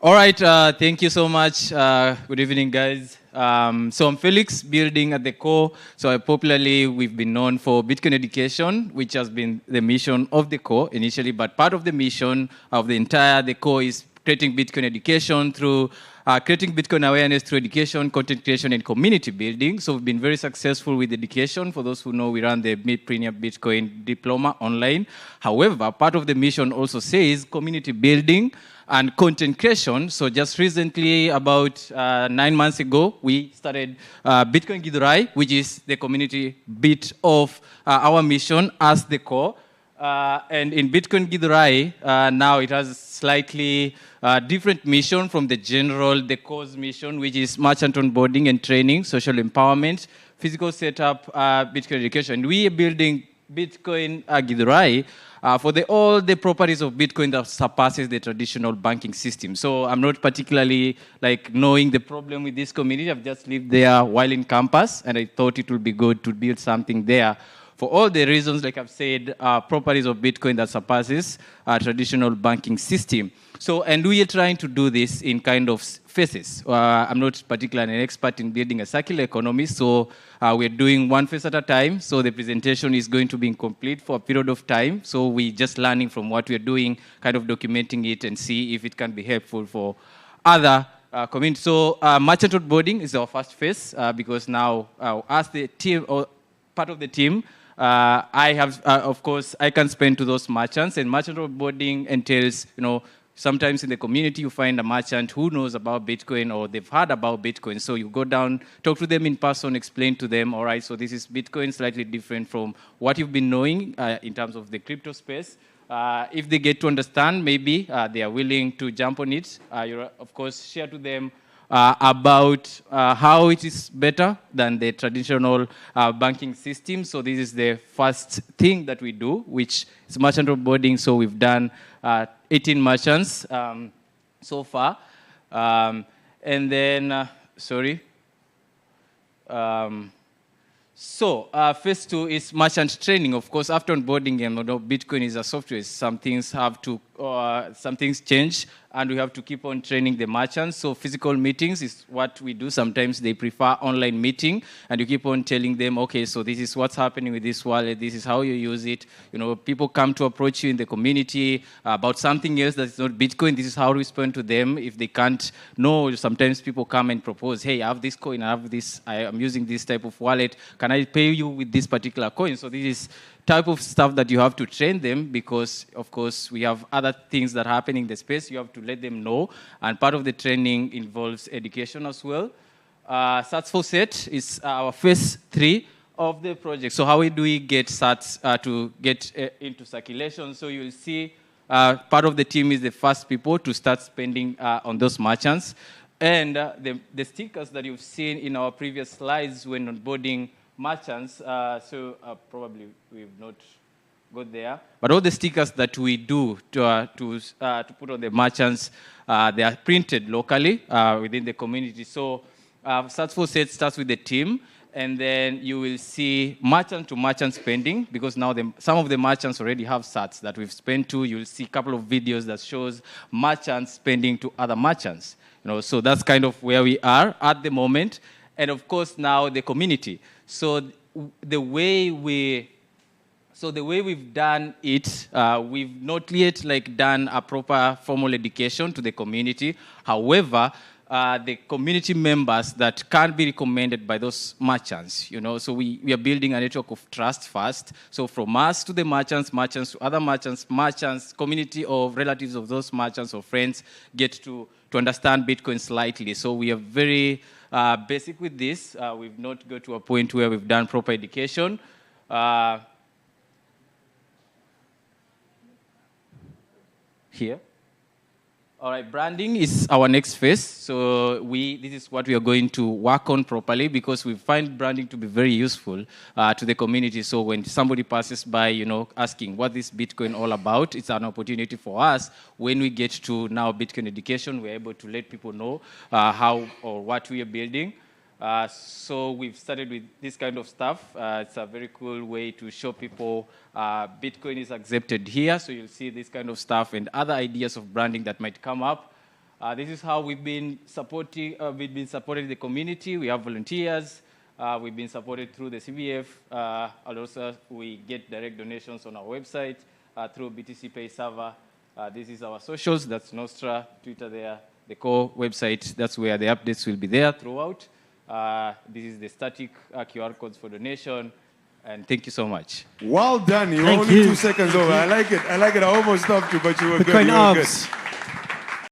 All right, thank you so much. Good evening, guys. So I'm Felix, building at the core. So popularly, we've been known for Bitcoin education, which has been the mission of the core initially. But part of the mission of the core is creating Bitcoin education through creating Bitcoin awareness through education, content creation, and community building. So we've been very successful with education. For those who know, we run the Premier Bitcoin Diploma online. However, part of the mission also says community building and content creation. So just recently, about 9 months ago, we started Bitcoin Githurai, which is the community bit of our mission as the core. And in Bitcoin Githurai, now it has slightly different mission from the core's mission, which is merchant onboarding and training, social empowerment, physical setup, Bitcoin education. And we are building Bitcoin Githurai for all the properties of Bitcoin that surpasses the traditional banking system. So I'm not particularly knowing the problem with this community. I've just lived there while in campus, and I thought it would be good to build something there for all the reasons, like I've said, properties of Bitcoin that surpasses traditional banking system. So, and we are trying to do this in kind of phases. I'm not particularly an expert in building a circular economy, so we're doing one phase at a time. So the presentation is going to be incomplete for a period of time. So we're just learning from what we're doing, kind of documenting it and see if it can be helpful for other communities. So merchant onboarding is our first phase because now as the team or part of the team, I have, of course, I can spend to those merchants, and merchant onboarding entails, sometimes in the community you find a merchant who knows about Bitcoin or they've heard about Bitcoin. So you go down, talk to them in person, explain to them, all right, so this is Bitcoin, slightly different from what you've been knowing in terms of the crypto space. If they get to understand, maybe they are willing to jump on it. You, of course, share to them about how it is better than the traditional banking system. So this is the first thing that we do, which is merchant onboarding. So we've done 18 merchants so far. And then, phase two is merchant training. Of course, after onboarding, Bitcoin is a software. Some things change, and we have to keep on training the merchants. So physical meetings is what we do. Sometimes they prefer online meeting, and you keep on telling them, okay, so this is what's happening with this wallet. This is how you use it. People come to approach you in the community about something else that's not Bitcoin. This is how we respond to them. If they can't know, sometimes people come and propose, hey, I have this coin, I am using this type of wallet. Can I pay you with this particular coin? So this is type of stuff that you have to train them because, of course, we have other things that happen in the space. You have to let them know. And part of the training involves education as well. Sats for Set is our phase 3 of the project. So how do we get Sats to get into circulation? So you'll see part of the team is the first people to start spending on those merchants. And the stickers that you've seen in our previous slides when onboarding merchants, probably we've not got there. But all the stickers that we do to put on the merchants, they are printed locally within the community. So Sats for Set starts with the team, and then you will see merchant-to-merchant spending, because now some of the merchants already have Sats that we've spent to. You'll see a couple of videos that shows merchants spending to other merchants. So that's kind of where we are at the moment. And of course, now the community. So the way we've done it, we've not yet done a proper formal education to the community. However, the community members that can be recommended by those merchants, so we are building a network of trust first. So from us to the merchants to other merchants, community of relatives of those merchants or friends get to understand Bitcoin slightly. So we are very basic with this. We've not got to a point where we've done proper education. Here. All right, branding is our next phase. So this is what we are going to work on properly, because we find branding to be very useful to the community. So when somebody passes by, asking what is Bitcoin all about, it's an opportunity for us. When we get to now Bitcoin education, we're able to let people know how or what we are building. So we've started with this kind of stuff. It's a very cool way to show people Bitcoin is accepted here. So you'll see this kind of stuff and other ideas of branding that might come up. This is how we've been supporting the community. We have volunteers. We've been supported through the CBF. And also, we get direct donations on our website through BTC Pay server. This is our socials. That's Nostra, Twitter there. The core website, that's where the updates will be there throughout. This is the static QR codes for donation. And thank you so much. Well done. You were only 2 seconds over. I like it. I almost stopped you, but you were good. You were good.